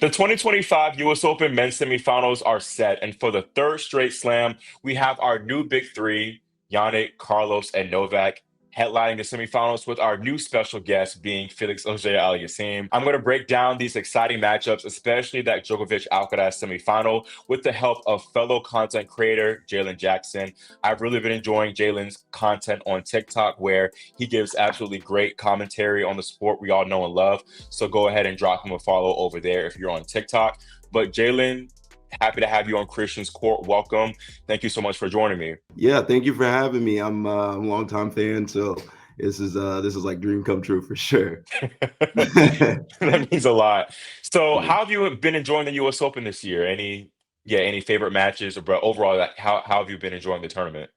The 2025 US Open men's semifinals are set, and for the third straight slam, we have our new big three, Jannik, Carlos, and Novak, headlining the semifinals with our new special guest being Felix Auger-Aliassime. I'm going to break down these exciting matchups, especially that Djokovic Alcaraz semifinal, with the help of fellow content creator Jalan Jackson. I've really been enjoying Jalen's content on TikTok, where he gives absolutely great commentary on the sport we all know and love. So go ahead and drop him a follow over there if you're on TikTok. But Jalen, happy to have you on Christian's Court. Welcome. Thank you so much for joining me. Yeah, thank you for having me. I'm a longtime fan, so this is like dream come true for sure. That means a lot. So, how have you been enjoying the U.S. Open this year? Any favorite matches, or but overall, like, how have you been enjoying the tournament?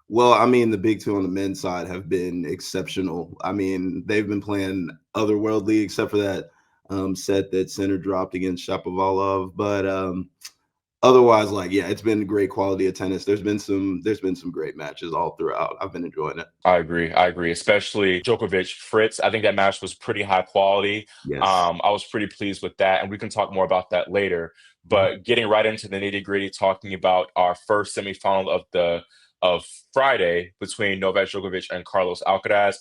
Well, I mean, the big two on the men's side have been exceptional. I mean, they've been playing otherworldly, except for that set that Sinner dropped against Shapovalov. But otherwise, like, yeah, it's been great quality of tennis. There's been some great matches all throughout. I've been enjoying it. I agree. I agree. Especially Djokovic Fritz. I think that match was pretty high quality. Yes. I was pretty pleased with that, and we can talk more about that later. Mhm. But getting right into the nitty gritty, talking about our first semifinal of Friday between Novak Djokovic and Carlos Alcaraz.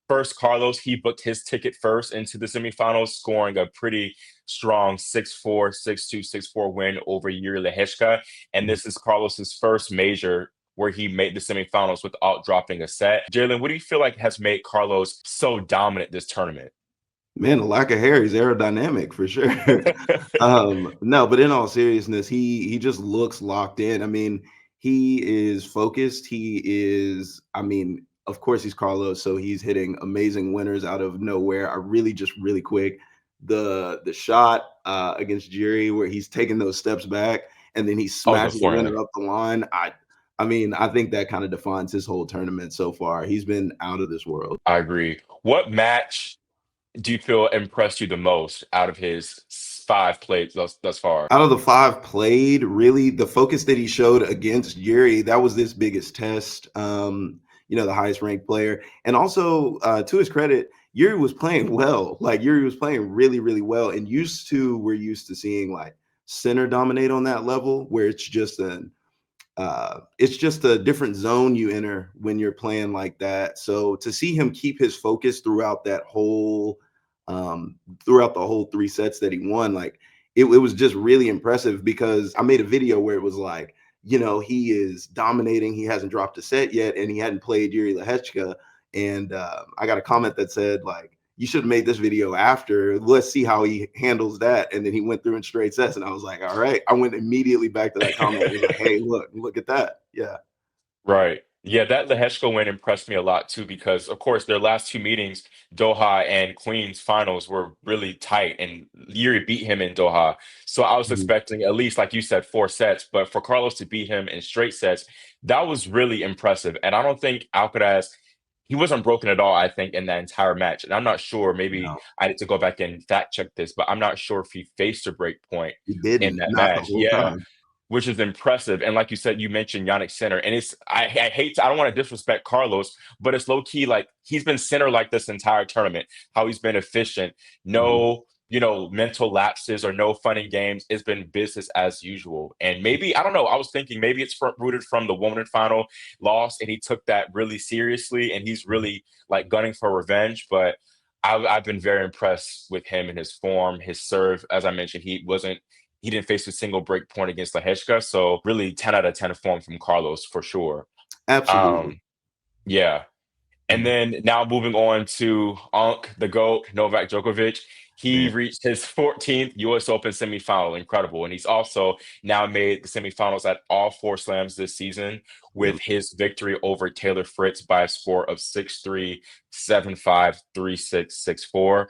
First, Carlos, he booked his ticket first into the semifinals, scoring a pretty strong 6-4, 6-2, 6-4 win over Yuri Lehechka. And this is Carlos's first major where he made the semifinals without dropping a set. Jalen, what do you feel like has made Carlos so dominant this tournament? Man, the lack of hair, he's aerodynamic for sure. No, but in all seriousness, he just looks locked in. I mean, he is focused. He is, I mean, of course he's Carlos, so he's hitting amazing winners out of nowhere. I really just really quick the shot against Jiri where he's taking those steps back and then he Oh, the smashes the forehand. winner up the line. I mean, I think that kind of defines his whole tournament so far. He's been out of this world. I agree. What match do you feel impressed you the most out of his five plays thus far? Out of the 5 played, really, the focus that he showed against Yuri, that was this biggest test, the highest ranked player. And also, to his credit, Yuri was playing well. Like, Yuri was playing really, really well. And we're used to seeing, like, center dominate on that level where it's just a different zone you enter when you're playing like that. So to see him keep his focus throughout the whole 3 sets that he won, like it was just really impressive because I made a video where it was like, he is dominating. He hasn't dropped a set yet, and he hadn't played Yuri Lehechka. And I got a comment that said, like, you should have made this video after. Let's see how he handles that. And then he went through in straight sets, and I was like, all right. I went immediately back to that comment. I was like, hey, look at that. Yeah. Right. Yeah, that Leheshko win impressed me a lot too because, of course, their last two meetings, Doha and Queens finals, were really tight, and Yuri beat him in Doha. So I was Mhm. expecting at least, like you said, 4 sets, but for Carlos to beat him in straight sets, that was really impressive. And I don't think Alcaraz, he wasn't broken at all, I think, in that entire match. And I'm not sure, maybe No, I need to go back and fact check this, but I'm not sure if he faced a break point he in didn't. that Not the match. whole Yeah, time. which is impressive. And like you said, you mentioned Jannik Sinner, and I hate to, I don't want to disrespect Carlos, but it's low key like he's been Sinner like this entire tournament. How he's been efficient, Mhm. no mental lapses or no fun and games. It's been business as usual. And maybe I don't know. I was thinking maybe it's rooted from the woman final loss, and he took that really seriously, and he's really like gunning for revenge, but. I've been very impressed with him and his form, his serve. As I mentioned, he didn't face a single break point against Lehechka. So really 10 out of 10 form from Carlos for sure. Absolutely. Um, yeah. And Mhm. then now moving on to Unk, the GOAT, Novak Djokovic. He Man. reached his 14th US Open semifinal. Incredible. And he's also now made the semifinals at all 4 slams this season Yep. with his victory over Taylor Fritz by a score of 6-3, 7-5, 3-6, 6-4.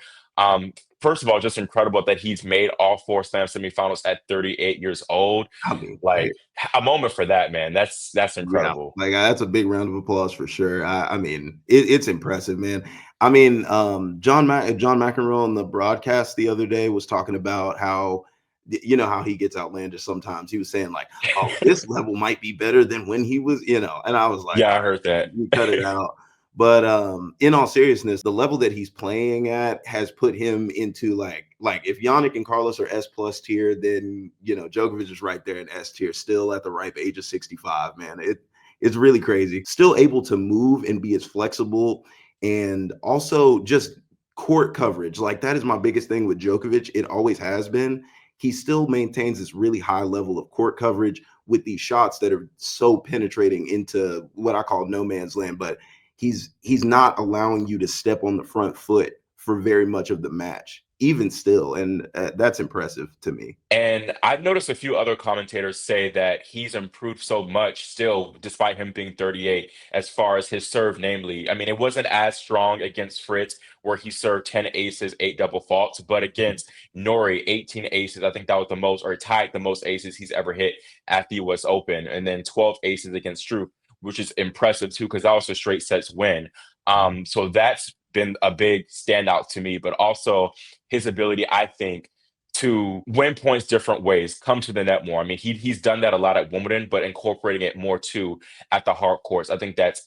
First of all, just incredible that he's made all 4 slam semifinals at 38 years old. I mean, hey, Like a moment for that, man. That's yeah, incredible. like that's a big round of applause for sure. I mean, it's impressive, man. I mean, John McEnroe on the broadcast the other day was talking about how how he gets outlandish sometimes. He was saying like, "Oh, this level might be better than when he was," and I was like, Yeah, "All I heard right, that. you cut it out." But in all seriousness, the level that he's playing at has put him into like if Yannick and Carlos are S plus tier, then Djokovic is right there in S tier, still at the ripe age of 65. Man, it's really crazy. Still able to move and be as flexible, and also just court coverage. Like that is my biggest thing with Djokovic. It always has been. He still maintains this really high level of court coverage with these shots that are so penetrating into what I call no man's land. But he's not allowing you to step on the front foot for very much of the match, even still, and that's impressive to me. And I've noticed a few other commentators say that he's improved so much still, despite him being 38, as far as his serve, namely. I mean, it wasn't as strong against Fritz, where he served 10 aces, 8 double faults, but against Nori, 18 aces. I think that was the most, or tied the most aces he's ever hit at the US Open. And then 12 aces against Struff, which is impressive too, because that was a straight sets win. So that's been a big standout to me, but also his ability, I think, to win points different ways, come to the net more. I mean, he's done that a lot at Wimbledon, but incorporating it more too at the hard courts. I think that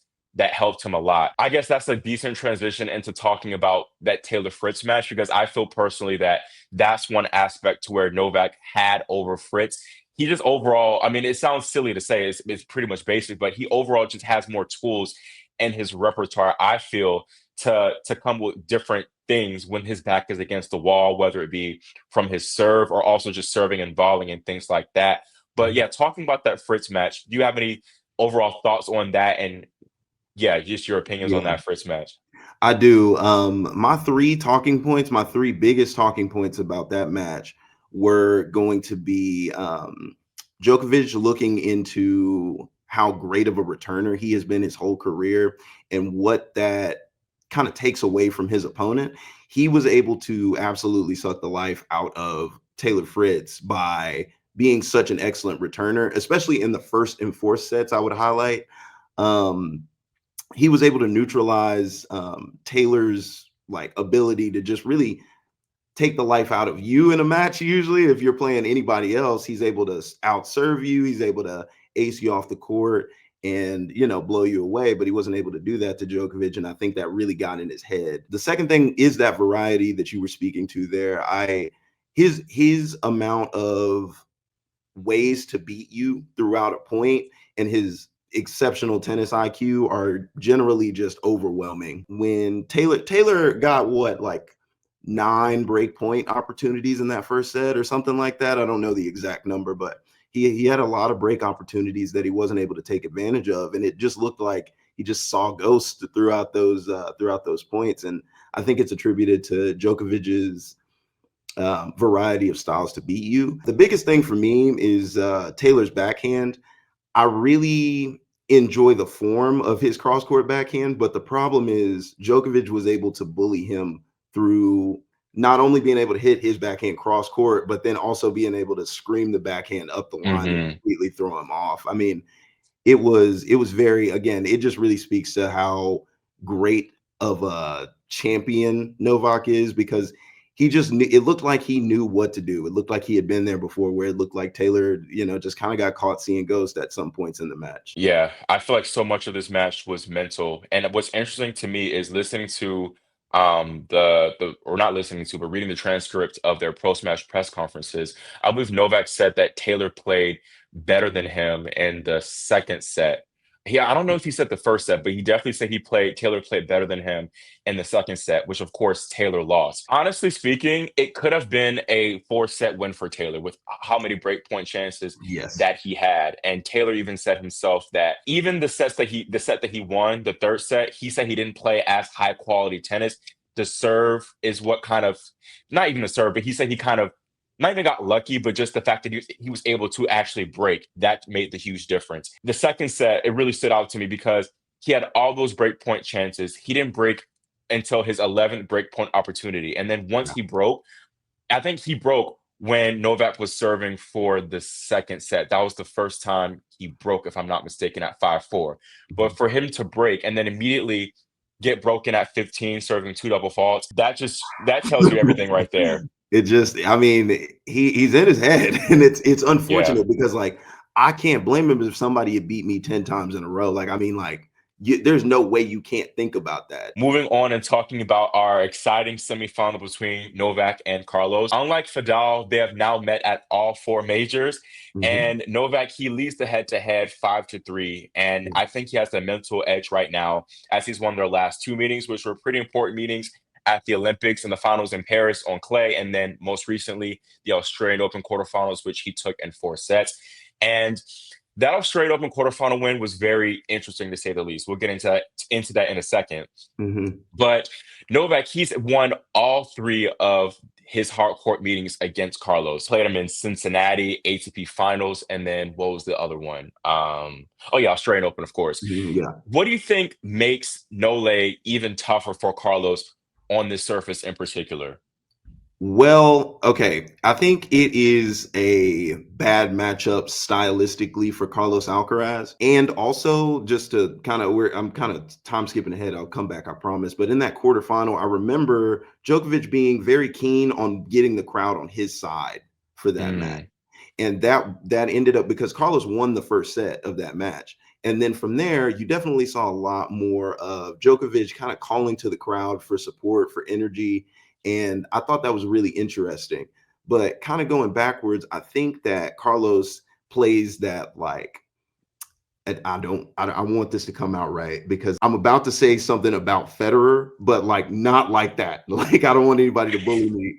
helped him a lot. I guess that's a decent transition into talking about that Taylor Fritz match, because I feel personally that that's one aspect to where Novak had over Fritz. He just overall, I mean, it sounds silly to say, it's pretty much basic, but he overall just has more tools in his repertoire, I feel, to come with different things when his back is against the wall, whether it be from his serve or also just serving and volleying and things like that. But yeah, talking about that Fritz match, do you have any overall thoughts on that? And yeah, just your opinions on Yeah, that Fritz match. I do. My three talking points, my three biggest talking points about that match were going to be Djokovic looking into how great of a returner he has been his whole career and what that kind of takes away from his opponent. He was able to absolutely suck the life out of Taylor Fritz by being such an excellent returner, especially in the first and fourth sets. I would highlight. Um, he was able to neutralize Taylor's like ability to just really take the life out of you in a match. Usually, if you're playing anybody else, he's able to outserve you. He's able to ace you off the court and blow you away. But he wasn't able to do that to Djokovic, and I think that really got in his head. The second thing is that variety that you were speaking to there. His amount of ways to beat you throughout a point and his exceptional tennis IQ are generally just overwhelming. When Taylor got what, like 9 break point opportunities in that first set or something like that. I don't know the exact number, but he had a lot of break opportunities that he wasn't able to take advantage of, and it just looked like he just saw ghosts throughout those points. And I think it's attributed to Djokovic's variety of styles to beat you. The biggest thing for me is Taylor's backhand. I really enjoy the form of his cross court backhand, but the problem is Djokovic was able to bully him through not only being able to hit his backhand cross court, but then also being able to scream the backhand up the line and Hmm. completely throw him off. I mean, it was very, again, it just really speaks to how great of a champion Novak is, because he just it looked like he knew what to do. It looked like he had been there before, where it looked like Taylor, just kind of got caught seeing ghosts at some points in the match. Yeah, I feel like so much of this match was mental. And what's interesting to me is listening to the or not listening to, but reading the transcript of their post-match press conferences. I believe Novak said that Taylor played better than him in the second set. Yeah, I don't know if he said the first set, but he definitely said Taylor played better than him in the second set, which of course Taylor lost. Honestly speaking, it could have been a 4-set win for Taylor with how many breakpoint chances Yes. that he had. And Taylor even said himself that even the set that he won, the third set, he said he didn't play as high quality tennis. The serve is what kind of, not even the serve, but he said he kind of not even got lucky, but just the fact that he was able to actually break, that made the huge difference. The second set, it really stood out to me because he had all those break point chances. He didn't break until his 11th break point opportunity. And then once he broke, I think he broke when Novak was serving for the second set. That was the first time he broke, if I'm not mistaken, at 5-4. But for him to break and then immediately get broken at 15, serving 2 double faults, that tells you everything right there. It just, I mean, he's in his head, and it's Yeah. unfortunate because like I can't blame him if somebody had beat me 10 times in a row. Like, I mean, like there's no way you can't think about that. Moving on and talking about our exciting semifinal between Novak and Carlos. Unlike Fidal, they have now met at all four majors. Mhm. And Novak, he leads the head-to-head 5-3. And I think he has the mental edge right now, as he's won their last two meetings, which were pretty important meetings at the Olympics and the finals in Paris on clay. And then most recently, the Australian Open quarterfinals, which he took in four sets. And that Australian Open quarterfinal win was very interesting to say the least. We'll get into that in a second. Mhm. But Novak, he's won all three of his hard court meetings against Carlos. Played him in Cincinnati, ATP Finals, and then what was the other one? Oh yeah, Australian Open, of course. Mhm, yeah. What do you think makes Nole even tougher for Carlos on this surface in particular? Well, okay. I think it is a bad matchup stylistically for Carlos Alcaraz. And also, just to kind of where I'm kind of time skipping ahead, I'll come back, I promise. But in that quarterfinal, I remember Djokovic being very keen on getting the crowd on his side for that match. Mm, And that ended up because Carlos won the first set of that match. And then from there, you definitely saw a lot more of Djokovic kind of calling to the crowd for support, for energy, and I thought that was really interesting. But kind of going backwards, I think that Carlos plays that like, and I want this to come out right because I'm about to say something about Federer, but like not like that. Like I don't want anybody to bully me.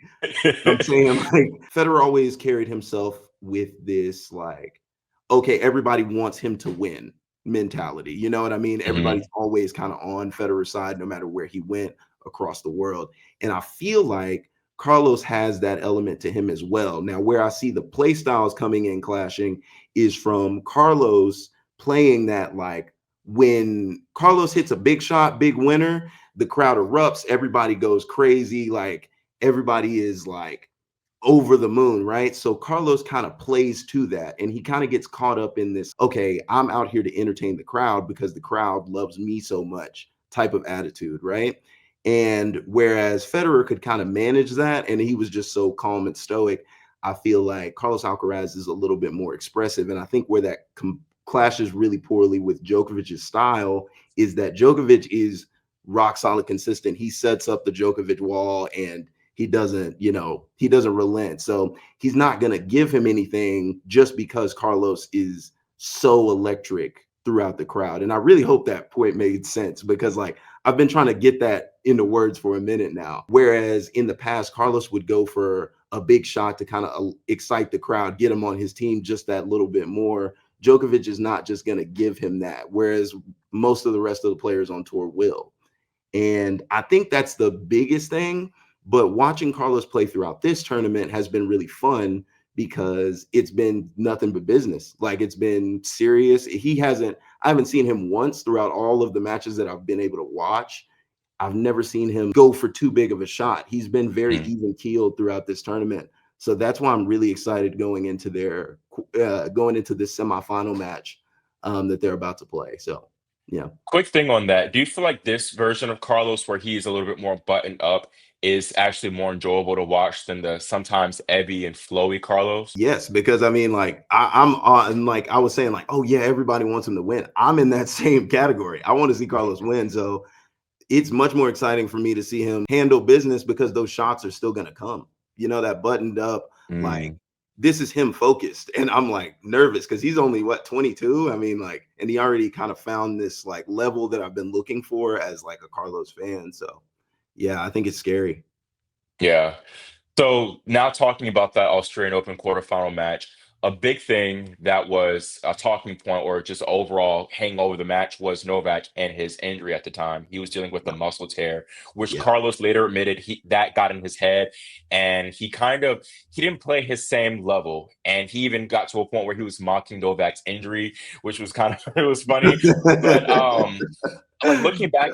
I'm saying like Federer always carried himself with this like, okay, everybody wants him to win mentality. You know what I mean? mhm, Everybody's always kind of on Federer's side, no matter where he went across the world. And I feel like Carlos has that element to him as well. Now, where I see the play styles coming in clashing is from Carlos playing that like when Carlos hits a big shot, big winner, the crowd erupts, everybody goes crazy, like everybody is like over the moon, right? So Carlos kind of plays to that and he kind of gets caught up in this, okay, I'm out here to entertain the crowd because the crowd loves me so much type of attitude, right? And whereas Federer could kind of manage that and he was just so calm and stoic, I feel like Carlos Alcaraz is a little bit more expressive. And I think where that clashes really poorly with Djokovic's style is that Djokovic is rock solid consistent. He sets up the Djokovic wall and he doesn't relent. So he's not going to give him anything just because Carlos is so electric throughout the crowd. And I really hope that point made sense because like I've been trying to get that into words for a minute now. Whereas in the past, Carlos would go for a big shot to kind of excite the crowd, get him on his team just that little bit more. Djokovic is not just going to give him that, whereas most of the rest of the players on tour will. And I think that's the biggest thing. But watching Carlos play throughout this tournament has been really fun because it's been nothing but business. Like it's been serious. I haven't seen him once throughout all of the matches that I've been able to watch. I've never seen him go for too big of a shot. He's been very mm. even keeled throughout this tournament. So that's why I'm really excited going into this semifinal match that they're about to play. So yeah. Quick thing on that. Do you feel like this version of Carlos, where he's a little bit more buttoned up, is actually more enjoyable to watch than the sometimes ebby and flowy Carlos? Yes, because I mean, like I'm on, like I was saying, like, oh yeah, everybody wants him to win. I'm in that same category. I want to see Carlos win, so it's much more exciting for me to see him handle business because those shots are still going to come. You know, that buttoned up, like Mm, this is him focused, and I'm like nervous because he's only what 22. I mean, like, and he already kind of found this like level that I've been looking for as like a Carlos fan. So yeah, I think it's scary. yeah. So now talking about that Australian Open quarterfinal match, a big thing that was a talking point or just overall hang over the match was Novak and his injury at the time. He was dealing with a Yeah, muscle tear, which yeah. Carlos later admitted that got in his head, and he didn't play his same level, and he even got to a point where he was mocking Novak's injury, which was kind of it was funny, but like looking back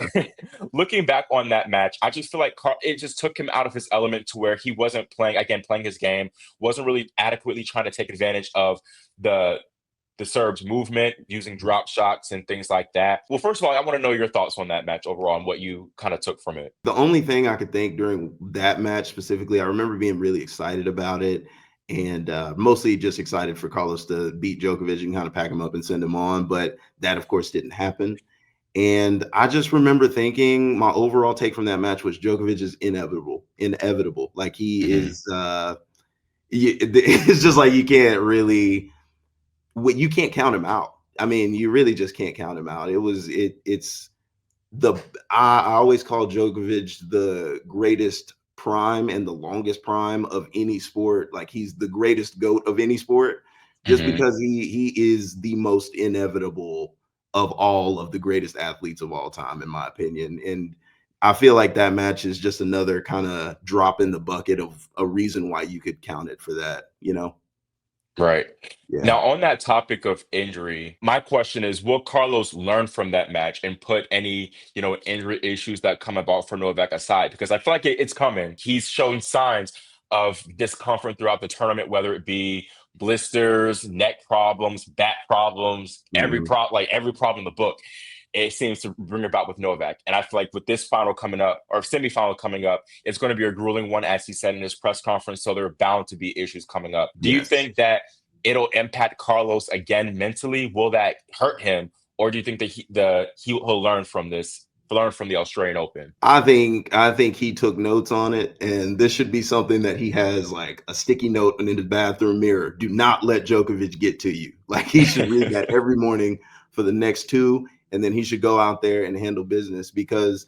looking back on that match, I just feel like it just took him out of his element to where he wasn't playing his game, wasn't really adequately trying to take advantage of the Serbs' movement, using drop shots and things like that. Well, first of all, I want to know your thoughts on that match overall and what you kind of took from it. The only thing I could think during that match specifically, I remember being really excited about it and mostly just excited for Carlos to beat Djokovic and kind of pack him up and send him on. But that, of course, didn't happen. And I just remember thinking my overall take from that match was Djokovic is inevitable. Like he Hmm. is, it's just like you can't really, you can't count him out. I mean, you really just can't count him out. It's the I always call Djokovic the greatest prime and the longest prime of any sport. Like he's the greatest goat of any sport, just Hmm. because he is the most inevitable of all of the greatest athletes of all time, in my opinion. And I feel like that match is just another kind of drop in the bucket of a reason why you could count it for that. Right. Yeah. Now, on that topic of injury, my question is, will Carlos learn from that match and put any, injury issues that come about for Novak aside? Because I feel like it's coming. He's showing signs of discomfort throughout the tournament, whether it be blisters, neck problems, back problems, Mhm. like every problem in the book. It seems to bring about with Novak. And I feel like with this final coming up or semifinal coming up, it's going to be a grueling one, as he said in his press conference. So there are bound to be issues coming up. Do you Yes. think that it'll impact Carlos again mentally? Will that hurt him, or do you think that he'll learn from the Australian Open? I think he took notes on it, and this should be something that he has like a sticky note in his bathroom mirror. Do not let Djokovic get to you. Like he should read that every morning for the next two, and then he should go out there and handle business because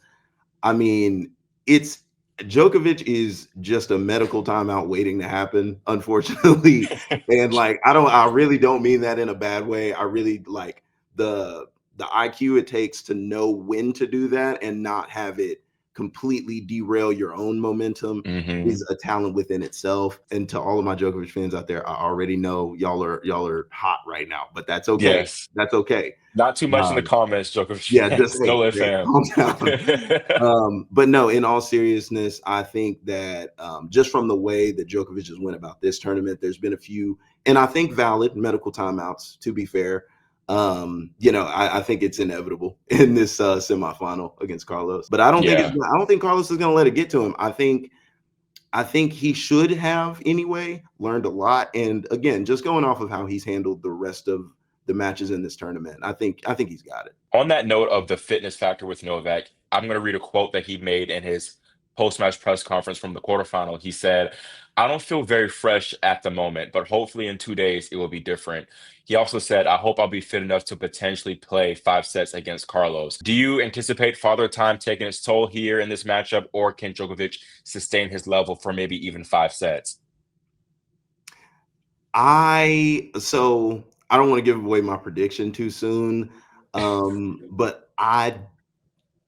I mean, it's Djokovic is just a medical timeout waiting to happen, unfortunately. And like, I really don't mean that in a bad way. I really like the the IQ it takes to know when to do that and not have it completely derail your own momentum Hmm. is a talent within itself. And to all of my Djokovic fans out there, I already know y'all are hot right now, but that's okay. Yes. That's okay. Not too much in the Um, comments, Djokovic yeah, just fans. No hey, fam. calm down. But no, in all seriousness, I think that just from the way that Djokovic has went about this tournament, there's been a few, and I think valid medical timeouts. To be fair, I think it's inevitable in this semifinal against Carlos. But Yeah. I don't think Carlos is going to let it get to him. I think he should have anyway learned a lot. And again, just going off of how he's handled the rest of the matches in this tournament, I think he's got it. On that note of the fitness factor with Novak, I'm going to read a quote that he made in his post-match press conference from the quarterfinal. He said, "I don't feel very fresh at the moment, but hopefully in 2 days it will be different." He also said, "I hope I'll be fit enough to potentially play 5 sets against Carlos." Do you anticipate Father Time taking its toll here in this matchup, or can Djokovic sustain his level for maybe even 5 sets? I don't want to give away my prediction too soon. But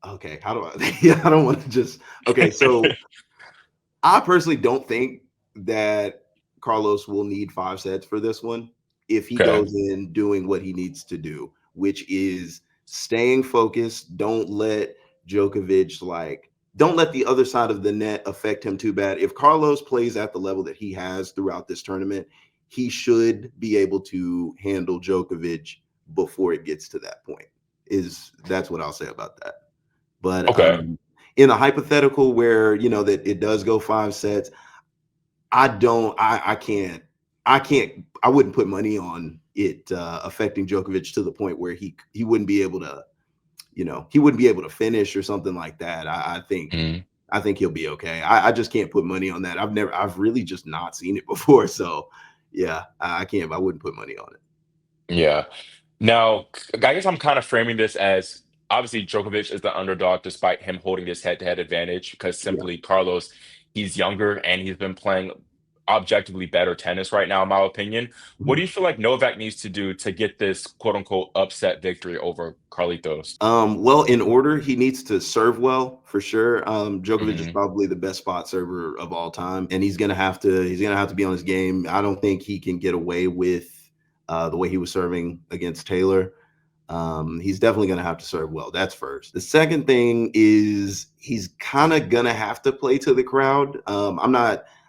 okay, how do I yeah, I don't want to just okay, so I personally don't think that Carlos will need 5 sets for this one if he Okay. goes in doing what he needs to do, which is staying focused. Don't let the other side of the net affect him too bad. If Carlos plays at the level that he has throughout this tournament, he should be able to handle Djokovic before it gets to that point. Is That's what I'll say about that. But Okay. in a hypothetical where that it does go 5 sets, I don't, I wouldn't put money on it affecting Djokovic to the point where he wouldn't be able to, he wouldn't be able to finish or something like that. Mhm. I think he'll be okay. I just can't put money on that. I've really just not seen it before. So yeah, I can't, I wouldn't put money on it. Yeah. Now, I guess I'm kind of framing this as obviously Djokovic is the underdog despite him holding this head-to-head advantage because Yeah. simply Carlos, he's younger and he's been playing objectively better tennis right now, in my opinion. What do Mhm. you feel like Novak needs to do to get this quote unquote upset victory over Carlitos? Well, in order, he needs to serve well for sure. Djokovic is Hmm. probably the best spot server of all time, and he's gonna have to be on his game. I don't think he can get away with the way he was serving against Taylor. He's definitely gonna have to serve well. That's first. The second thing is he's kind of gonna have to play to the crowd.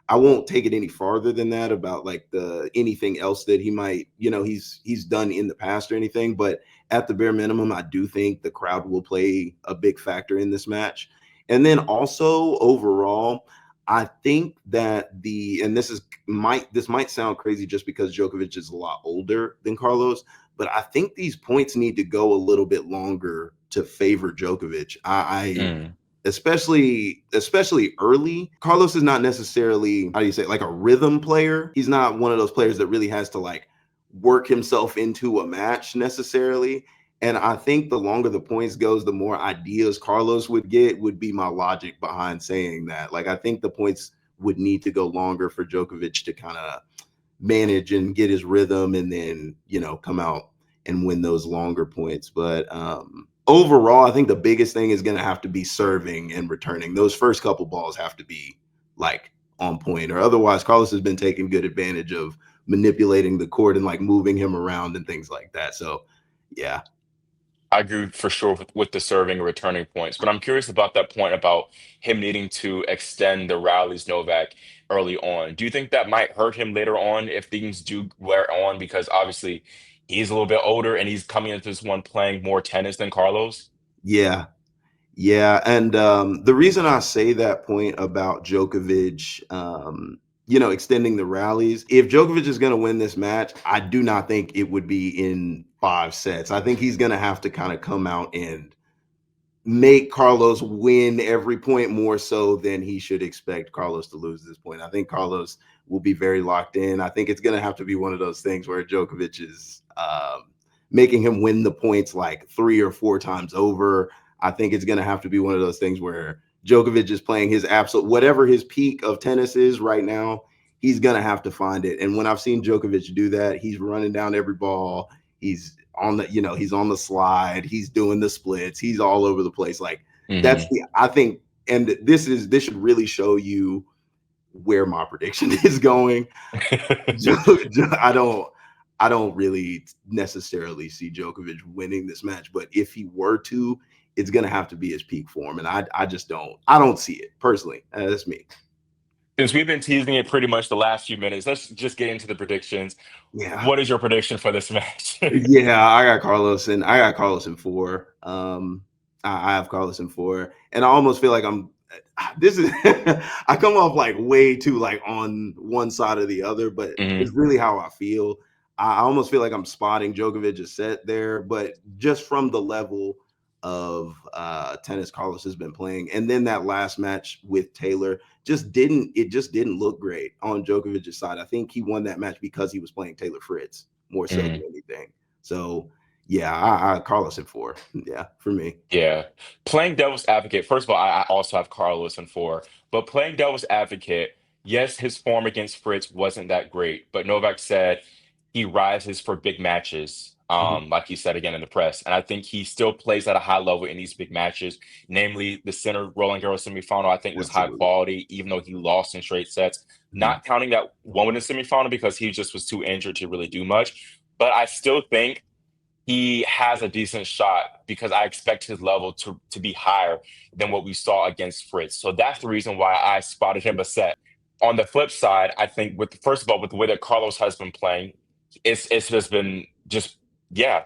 I won't take it any farther than that about like the anything else that he might, he's done in the past or anything, but at the bare minimum, I do think the crowd will play a big factor in this match. And then also overall, I think that and this might sound crazy just because Djokovic is a lot older than Carlos, but I think these points need to go a little bit longer to favor Djokovic. I Mm. especially early. Carlos is not necessarily, how do you say, like a rhythm player. He's not one of those players that really has to like work himself into a match necessarily. And I think the longer the points goes, the more ideas Carlos would get, would be my logic behind saying that. Like I think the points would need to go longer for Djokovic to kind of manage and get his rhythm and then, come out and win those longer points. But overall, I think the biggest thing is going to have to be serving and returning. Those first couple balls have to be like on point, or otherwise Carlos has been taking good advantage of manipulating the court and like moving him around and things like that. So yeah. I agree for sure with the serving and returning points, but I'm curious about that point about him needing to extend the rallies Novak early on. Do you think that might hurt him later on if things do wear on? Because obviously he's a little bit older and he's coming into this one playing more tennis than Carlos. Yeah. Yeah, and the reason I say that point about Djokovic, extending the rallies, if Djokovic is going to win this match, I do not think it would be in 5 sets. I think he's going to have to kind of come out and make Carlos win every point more so than he should expect Carlos to lose this point. I think Carlos will be very locked in. I think it's going to have to be one of those things where Djokovic is making him win the points like 3 or 4 times over. I think it's going to have to be one of those things where Djokovic is playing his absolute, whatever his peak of tennis is right now, he's going to have to find it. And when I've seen Djokovic do that, he's running down every ball. He's on the, he's on the slide. He's doing the splits. He's all over the place. Like Hmm. I think, and this should really show you where my prediction is going. I don't, I don't really necessarily see Djokovic winning this match, but if he were to, it's gonna have to be his peak form, and I just I don't see it personally. That's me. Since we've been teasing it pretty much the last few minutes, let's just get into the predictions. Yeah, What is your prediction for this match? yeah, I got Carlos in four. I have Carlos in four, and I almost feel like I'm. This is I come off like way too like on one side or the other, but it's Hmm. really how I feel. I almost feel like I'm spotting Djokovic's set there, but just from the level of tennis Carlos has been playing, and then that last match with Taylor just didn't look great on Djokovic's side. I think he won that match because he was playing Taylor Fritz more so than anything. So yeah, I Carlos at four. Yeah, for me. Yeah. Playing devil's advocate, first of all, I also have Carlos in four, but playing devil's advocate, yes, his form against Fritz wasn't that great, but Novak said he rises for big matches, Mhm. like he said again in the press. And I think he still plays at a high level in these big matches, namely the center Roland Garros semifinal, I think was high Absolutely. quality, even though he lost in straight sets. Mhm. Not counting that one in the semifinal because he just was too injured to really do much. But I still think he has a decent shot because I expect his level to be higher than what we saw against Fritz. So that's the reason why I spotted him a set. On the flip side, I think with first of all, with the way that Carlos has been playing, it's just been just yeah.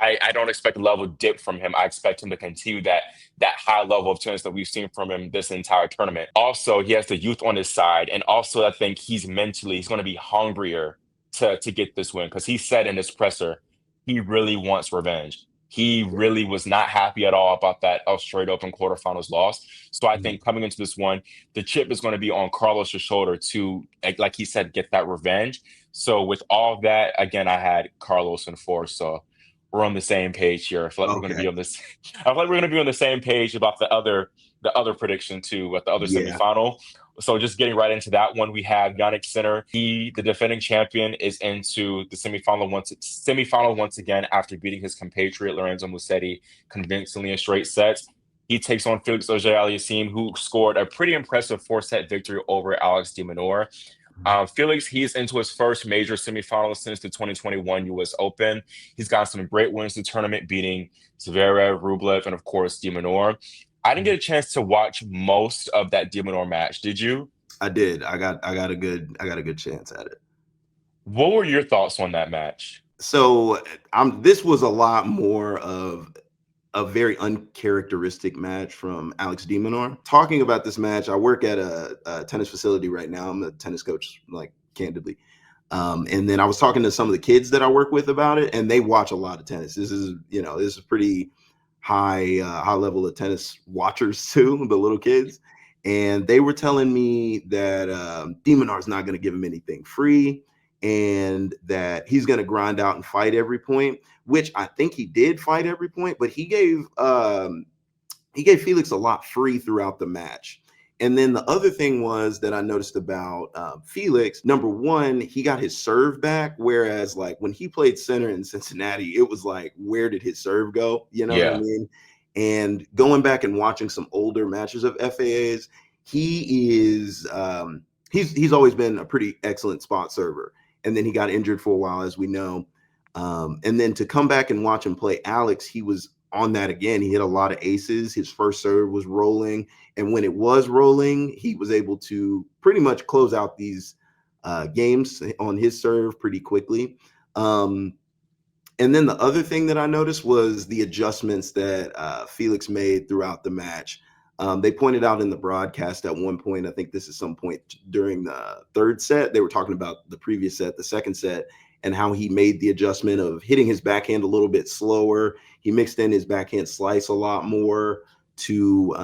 I don't expect a level dip from him. I expect him to continue that high level of tennis that we've seen from him this entire tournament. Also, he has the youth on his side, and also I think he's going to be hungrier to get this win because he said in his presser he really wants revenge. He really was not happy at all about that Australian Open quarterfinals loss. So I Mhm. think coming into this one, the chip is going to be on Carlos's shoulder to, like he said, get that revenge. So with all that, again, I had Carlos in four. So we're on the same page here. I feel like we're going to Okay. be on this. I feel like we're going to be on the same page about the other prediction too, at the other Yeah. semifinal. So just getting right into that one, we have Jannik Sinner. He, the defending champion, is into the semifinal once again after beating his compatriot Lorenzo Musetti convincingly in straight sets. He takes on Felix Auger-Aliassime, who scored a pretty impressive four-set victory over Alex de Minaur. Mhm. Felix, he's into his first major semifinal since the 2021 U.S. Open. He's got some great wins in the tournament, beating Zverev, Rublev, and of course de Minaur. I didn't Mhm. get a chance to watch most of that de Minaur match. Did you? I did. I got a good chance at it. What were your thoughts on that match? So I'm this was a lot more of a very uncharacteristic match from Alex de Minaur. Talking about this match, I work at a tennis facility right now. I'm a tennis coach, like candidly. And then I was talking to some of the kids that I work with about it, and they watch a lot of tennis. This is pretty high level of tennis watchers too, the little kids, and they were telling me that Demonar's not going to give him anything free, and that he's going to grind out and fight every point. Which I think he did fight every point, but he gave Felix a lot free throughout the match. And then the other thing was that I noticed about Felix, number one, he got his serve back. Whereas, like, when he played center in Cincinnati, it was like, where did his serve go? You know what I Yeah. mean? And going back and watching some older matches of FAAs, he's always been a pretty excellent spot server. And then he got injured for a while, as we know. And then to come back and watch him play Alex, he was on that again. He hit a lot of aces. His first serve was rolling. And when it was rolling, he was able to pretty much close out these games on his serve pretty quickly. And then the other thing that I noticed was the adjustments that Felix made throughout the match. They pointed out in the broadcast at one point, I think this is some point during the third set, they were talking about the previous set, the second set, and how he made the adjustment of hitting his backhand a little bit slower. He mixed in his backhand slice a lot more to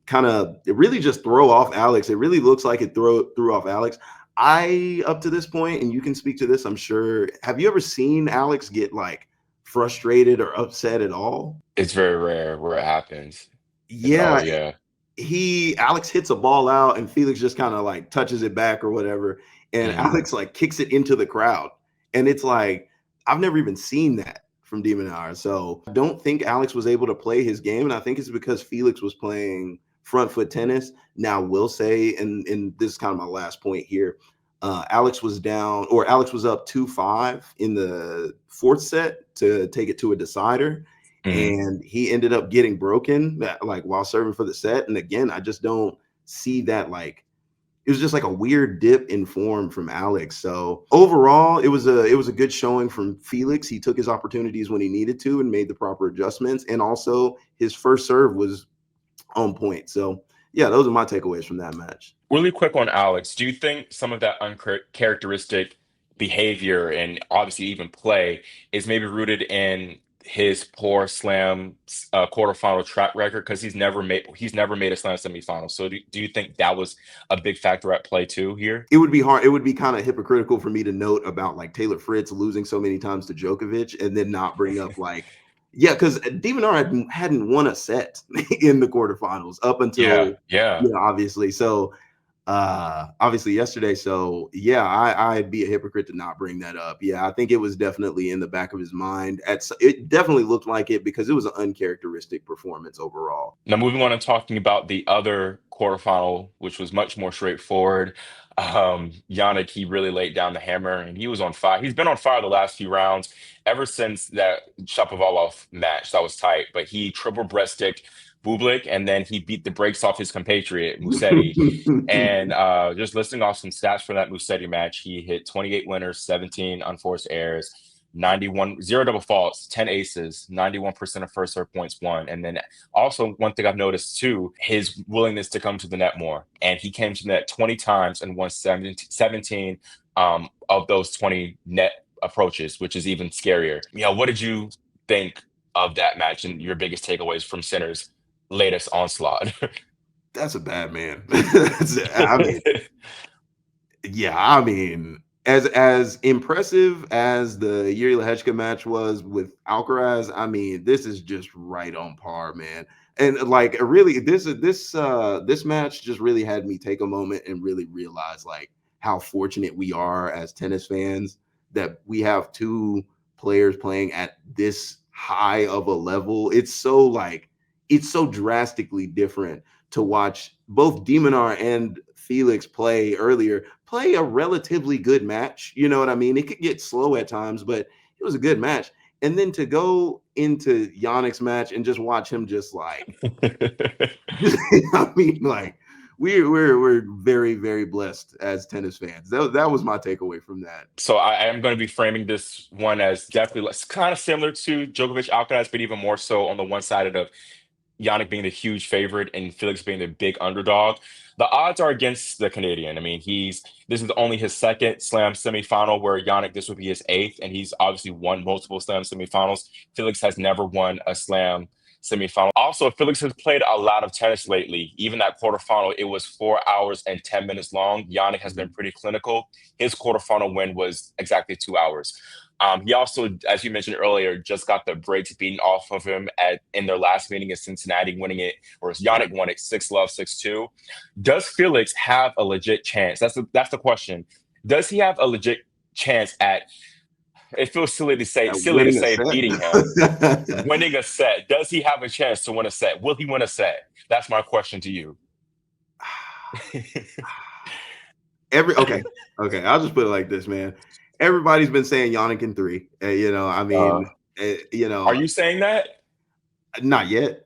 kind of really just throw off Alex. It really looks like it threw off Alex. Up to this point, and you can speak to this, I'm sure. Have you ever seen Alex get like frustrated or upset at all? It's very rare where it happens, if ever. Yeah, Yeah. he Alex hits a ball out and Felix just kind of like touches it back or whatever, and Mhm. Alex like kicks it into the crowd. And it's like, I've never even seen that from Demonar. So I don't think Alex was able to play his game. And I think it's because Felix was playing front foot tennis. Now, will say, and this is kind of my last point here. Alex was up 2-5 in the fourth set to take it to a decider. Mhm. And he ended up getting broken like while serving for the set. And again, I just don't see that. Like, it was just like a weird dip in form from Alex. So overall, it was a good showing from Felix. He took his opportunities when he needed to and made the proper adjustments. And also his first serve was on point. So yeah, those are my takeaways from that match. Really quick on Alex, do you think some of that uncharacteristic behavior and obviously even play is maybe rooted in his poor slam quarterfinal track record? Because he's never made a slam semifinal. So do you think that was a big factor at play too here? It would be hard. It would be kind of hypocritical for me to note about like Taylor Fritz losing so many times to Djokovic and then not bring up like, yeah, because Demonar hadn't won a set in the quarterfinals up Yeah, until, yeah. obviously. So obviously yesterday. So yeah, I'd be a hypocrite to not bring that up. Yeah, I think it was definitely in the back of his mind. It definitely looked like it because it was an uncharacteristic performance overall. Now, moving on and talking about the other quarterfinal, which was much more straightforward. Jannik, he really laid down the hammer and he was on fire. He's been on fire the last few rounds ever since that Shapovalov match that was tight. But he triple breasted Bublik and then he beat the brakes off his compatriot, Musetti. And just listing off some stats for that Musetti match, he hit 28 winners, 17 unforced errors, 91 zero double faults, 10 aces, 91% of first serve points won. And then also one thing I've noticed too, his willingness to come to the net more. And he came to the net 20 times and won 17 of those 20 net approaches, which is even scarier. What did you think of that match and your biggest takeaways from Sinner's latest onslaught? That's a bad man. I mean, yeah, I mean, as impressive as the Yuri Lehechka match was with Alcaraz, I mean, this is just right on par, man. And like, really, this match just really had me take a moment and really realize like how fortunate we are as tennis fans that we have two players playing at this high of a level. It's so drastically different to watch both Demonar and Felix play a relatively good match. You know what I mean? It could get slow at times, but it was a good match. And then to go into Yannick's match and just watch him just like, I mean, like we're very very blessed as tennis fans. That was my takeaway from that. So I am going to be framing this one as definitely kind of similar to Djokovic Alcaraz, but even more so on the one side of Jannik being the huge favorite and Felix being the big underdog. The odds are against the Canadian. I mean, this is only his second Slam semifinal, where Jannik this would be his eighth, and he's obviously won multiple Slam semifinals. Felix has never won a Slam semifinal. Also, Felix has played a lot of tennis lately. Even that quarterfinal, it was 4 hours and 10 minutes long. Jannik has been pretty clinical. His quarterfinal win was exactly 2 hours. He also, as you mentioned earlier, just got the breaks beaten off of him in their last meeting in Cincinnati, winning it, whereas Yeah. Jannik won it 6-love, 6-2. Does Felix have a legit chance? That's the question. Does he have a legit chance at, it feels silly to Winning a say beating him, set. winning a set? Does he have a chance to win a set? Will he win a set? That's my question to you. Okay, okay. I'll just put it like this, man. Everybody's been saying Yannick in three. I uh, mean, are you saying that? not yet.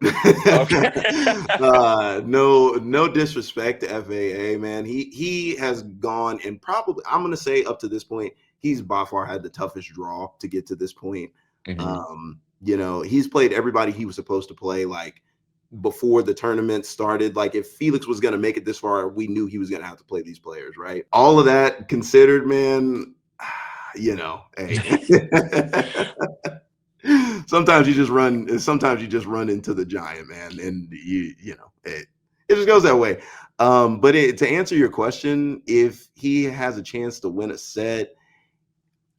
Okay. No disrespect to FAA, man. He has gone and probably, I'm gonna say, up to this point, he's by far had the toughest draw to get to this point. Mhm. He's played everybody he was supposed to play, like before the tournament started. Like if Felix was gonna make it this far, we knew he was gonna have to play these players, right? All of that considered, man, hey. Sometimes you just run into the giant, man, and it just goes that way. But to answer your question, if he has a chance to win a set,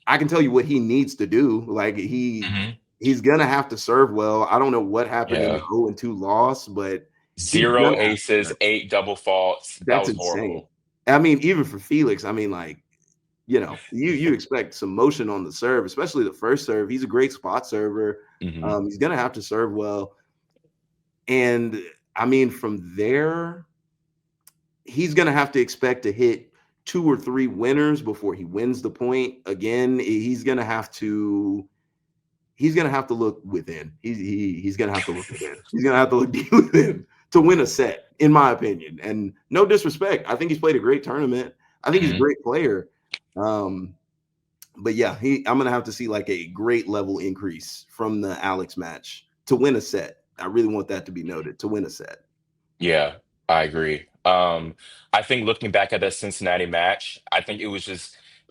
I can tell you what he needs to do. Like Mhm. he's gonna have to serve well. I don't know what happened in the Yeah. 0-2 loss, but he's Zero gonna have to aces, serve. 8 double faults. That That's was insane. horrible. I mean, even for Felix, I mean, like, you expect some motion on the serve, especially the first serve. He's a great spot server. Mhm. He's gonna have to serve well. And I mean, from there, he's gonna have to expect to hit 2 or 3 winners before he wins the point. Again, he's gonna have to look within. He's gonna have to look within. He's gonna have to look deep within to win a set, in my opinion. And no disrespect, I think he's played a great tournament. I think he's a Mhm. great player. Um, but yeah, I'm gonna have to see like a great level increase from the Alex match to win a set. I really want that to be noted, to win a set. Yeah, I agree. I think looking back at that Cincinnati match, I think it was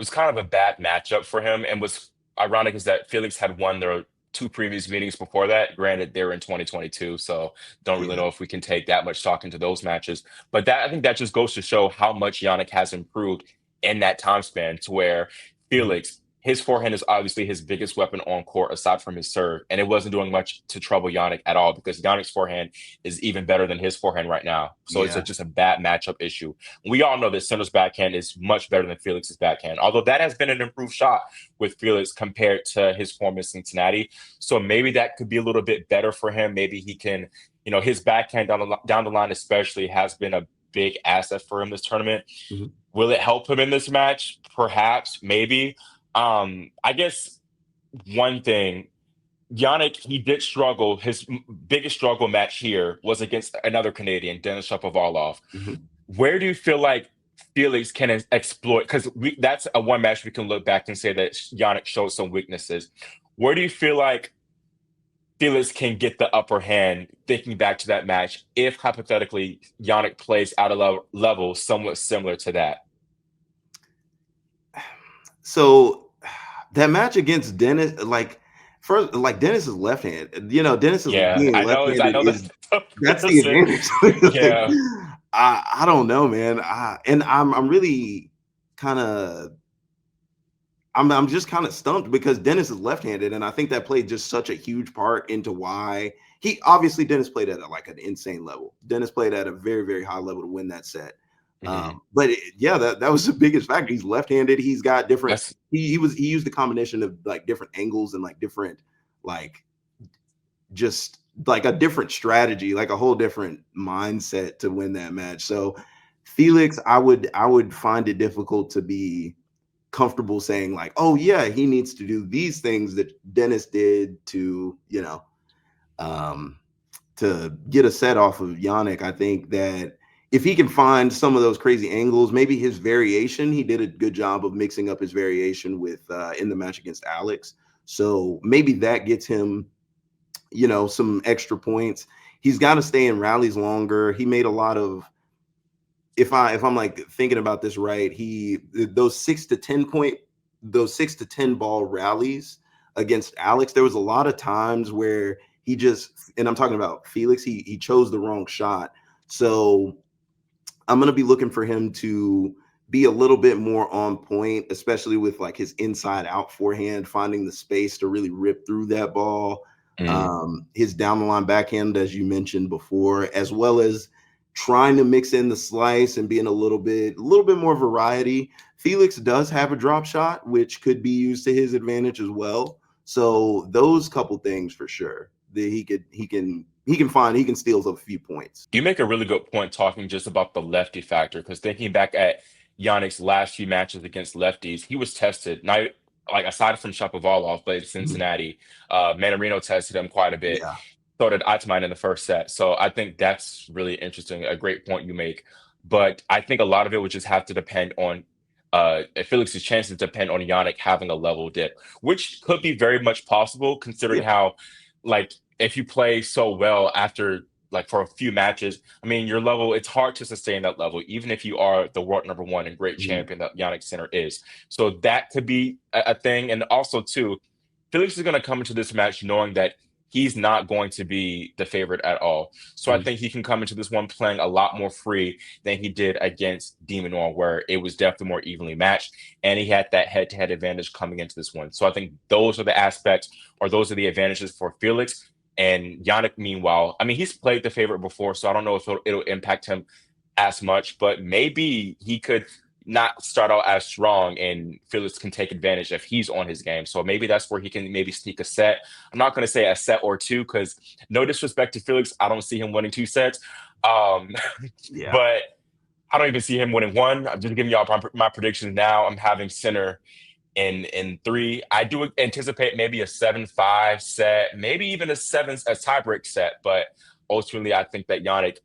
kind of a bad matchup for him. And what's ironic is that Felix had won their two previous meetings before that. Granted, they were in 2022, so don't really Yeah. know if we can take that much stock into those matches. But that I think that just goes to show how much Jannik has improved in that time span to where Mhm. Felix, his forehand is obviously his biggest weapon on court aside from his serve. And it wasn't doing much to trouble Jannik at all because Jannik's forehand is even better than his forehand right now. So it's Yeah. just a bad matchup issue. We all know that Sinner's backhand is much better than Felix's backhand, although that has been an improved shot with Felix compared to his form in Cincinnati. So maybe that could be a little bit better for him. Maybe he can, his backhand down the line especially has been a big asset for him this tournament. Mhm. Will it help him in this match? Perhaps, maybe. I guess one thing, Yannick, he did struggle. His biggest struggle match here was against another Canadian, Denis Shapovalov. Mhm. Where do you feel like Felix can exploit? Because that's a one match we can look back and say that Yannick showed some weaknesses. Where do you feel like Felix can get the upper hand, thinking back to that match, if hypothetically Yannick plays at a level somewhat similar to that? So that match against Dennis, like first, like Dennis is left handed. Dennis is Yeah, being left I handed know is that's a tough that's the comparison. advantage. Like, Yeah. I don't know, man. And I'm really kind of I'm just kind of stumped because Dennis is left-handed, and I think that played just such a huge part into why he obviously Dennis played at like an insane level. Dennis played at a very, very high level to win that set. Mhm. But yeah, that was the biggest factor. He's left-handed. He's got different. That's He used the combination of like different angles and like different like just like a different strategy, like a whole different mindset to win that match. So Felix, I would find it difficult to be comfortable saying like, oh yeah, he needs to do these things that Dennis did um, to get a set off of Yannick. I think that if he can find some of those crazy angles, maybe his variation, he did a good job of mixing up his variation with in the match against Alex. So maybe that gets him, some extra points. He's got to stay in rallies longer. He made a lot of if I'm like thinking about this right, those 6 to 10 ball rallies against Alex, there was a lot of times where he just, and I'm talking about Felix, he chose the wrong shot. So I'm going to be looking for him to be a little bit more on point, especially with like his inside out forehand, finding the space to really rip through that ball. Mm. His down the line backhand, as you mentioned before, as well as trying to mix in the slice and being a little bit more variety. Felix does have a drop shot, which could be used to his advantage as well. So those couple things for sure that he can steal a few points. You make a really good point talking just about the lefty factor, because thinking back at Yannick's last few matches against lefties, he was tested. Not like aside from Shapovalov, but in Mhm. Cincinnati, Manarino tested him quite a bit. Yeah. So did Altman in the first set. So I think that's really interesting. A great point you make. But I think a lot of it would just have to depend on Felix's chances depend on Yannick having a level dip, which could be very much possible considering Yeah. how, like, if you play so well after like for a few matches, I mean, your level, it's hard to sustain that level, even if you are the world number one and great Mhm. champion that Jannik Sinner is. So that could be a thing. And also, too, Felix is going to come into this match knowing that he's not going to be the favorite at all. So I Mhm. think he can come into this one playing a lot more free than he did against Demon, where it was definitely more evenly matched. And he had that head to head advantage coming into this one. So I think those are the aspects, or those are the advantages for Felix. And Yannick, meanwhile, I mean, he's played the favorite before, so I don't know if it'll impact him as much, but maybe he could not start out as strong and Felix can take advantage if he's on his game. So maybe that's where he can maybe sneak a set. I'm not going to say a set or two because no disrespect to Felix, I don't see him winning two sets. Um, Yeah. but I don't even see him winning one. I'm just giving y'all my predictions now. I'm having Sinner in three. I do anticipate maybe a 7-5 set, maybe even a tiebreak set. But ultimately, I think that Yannick,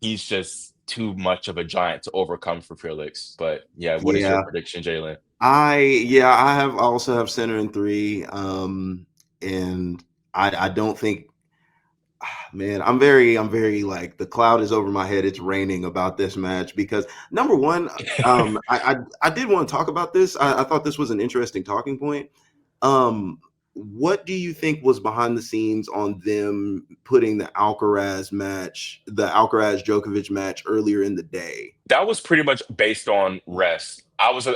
he's just too much of a giant to overcome for Felix. But yeah, what is your Yeah. prediction, Jalen? I also have center in three. And I don't think, man, I'm very like the cloud is over my head. It's raining about this match because number one, I did want to talk about this. I thought this was an interesting talking point. What do you think was behind the scenes on them putting the Alcaraz Djokovic match earlier in the day? That was pretty much based on rest. I was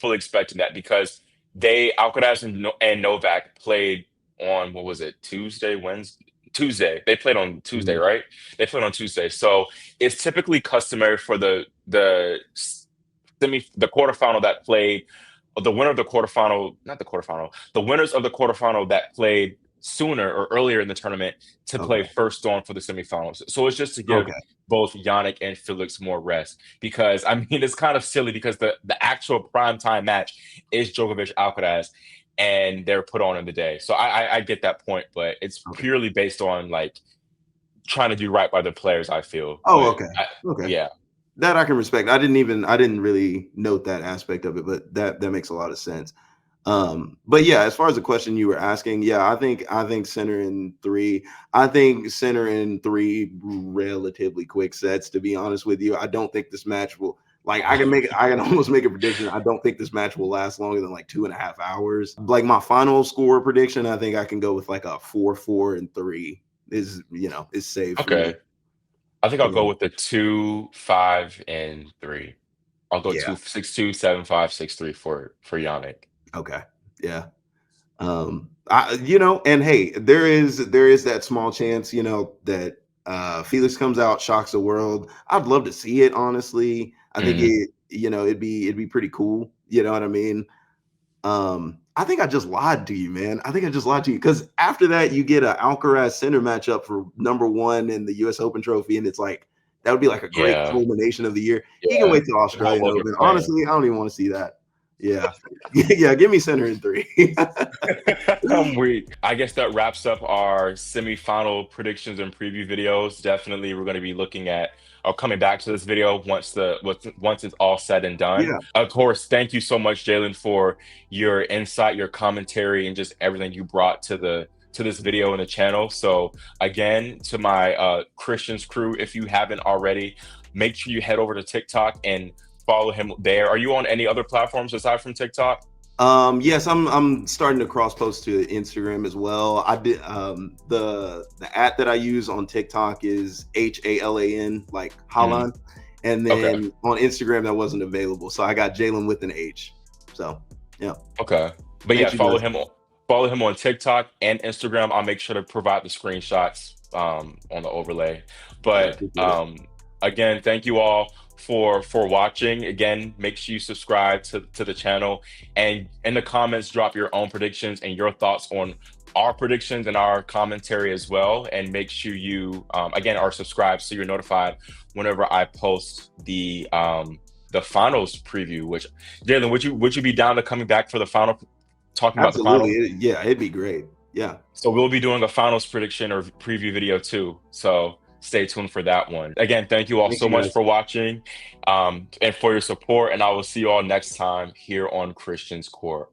fully expecting that because they Alcaraz and Novak played on, what was it, Tuesday, Wednesday, Tuesday. They played on Tuesday, Mhm. right? They played on Tuesday. So it's typically customary for the quarterfinal that played, the winner of the quarterfinal, not the quarterfinal, the winners of the quarterfinal that played sooner or earlier in the tournament to play Okay. first on for the semifinals. So it's just to give Okay. both Yannick and Felix more rest. Because I mean, it's kind of silly because the actual prime time match is Djokovic Alcaraz, and they're put on in the day. So I get that point, but it's Okay. purely based on like trying to do right by the players, I feel. Oh, But okay. Okay. yeah. That I can respect. I didn't really note that aspect of it, but that makes a lot of sense. But yeah, as far as the question you were asking, yeah, I think center in three. I think center in three relatively quick sets, to be honest with you. I don't think this match will like I can almost make a prediction. I don't think this match will last longer than like 2.5 hours. Like my final score prediction, I think I can go with like a 4-4 and three is safe for me. Okay. I think I'll Yeah. go with the 2-5-3. I'll go Yeah. 2-6-2-7-5-6-3 for Yannick. Okay. Yeah. And hey, there is that small chance, that Felix comes out, shocks the world. I'd love to see it, honestly. I think Mhm. it'd be pretty cool. You know what I mean? I think I just lied to you, man. I think I just lied to you because after that, you get a Alcaraz center matchup for number one in the U.S. Open trophy, and it's like that would be like a great Yeah. culmination of the year. He can Yeah. wait till The whole Australian world Open. are playing. Honestly, I don't even want to see that. Yeah, yeah. Give me center in three. I'm weak. I guess that wraps up our semifinal predictions and preview videos. Definitely, we're going to be looking at or coming back to this video once it's all said and done. Yeah, Of course, thank you so much, Jalen, for your insight, your commentary, and just everything you brought to this video and the channel. So again, to my Christian's crew, if you haven't already, make sure you head over to TikTok and follow him there. Are you on any other platforms aside from TikTok? Yes, I'm starting to cross post to Instagram as well. I did the app that I use on TikTok is HALAN, like Mhm. Halan, and Okay. then on Instagram that wasn't available, so I got Jalen with an H. So yeah, Okay. But yeah, thank you, guys. follow him on TikTok and Instagram. I'll make sure to provide the screenshots on the overlay. I But appreciate it. again, thank you all for watching. Again, make sure you subscribe to the channel, and in the comments drop your own predictions and your thoughts on our predictions and our commentary as well. And make sure you again are subscribed so you're notified whenever I post the finals preview. Which, Jalen, would you be down to coming back for the final, talking about the Absolutely, final? yeah, it'd be great. Yeah, So we'll be doing a finals prediction or preview video too. So stay tuned for that one. Again, thank you all thank so you, much guys. for watching, and for your support. And I will see you all next time here on Christian's Court.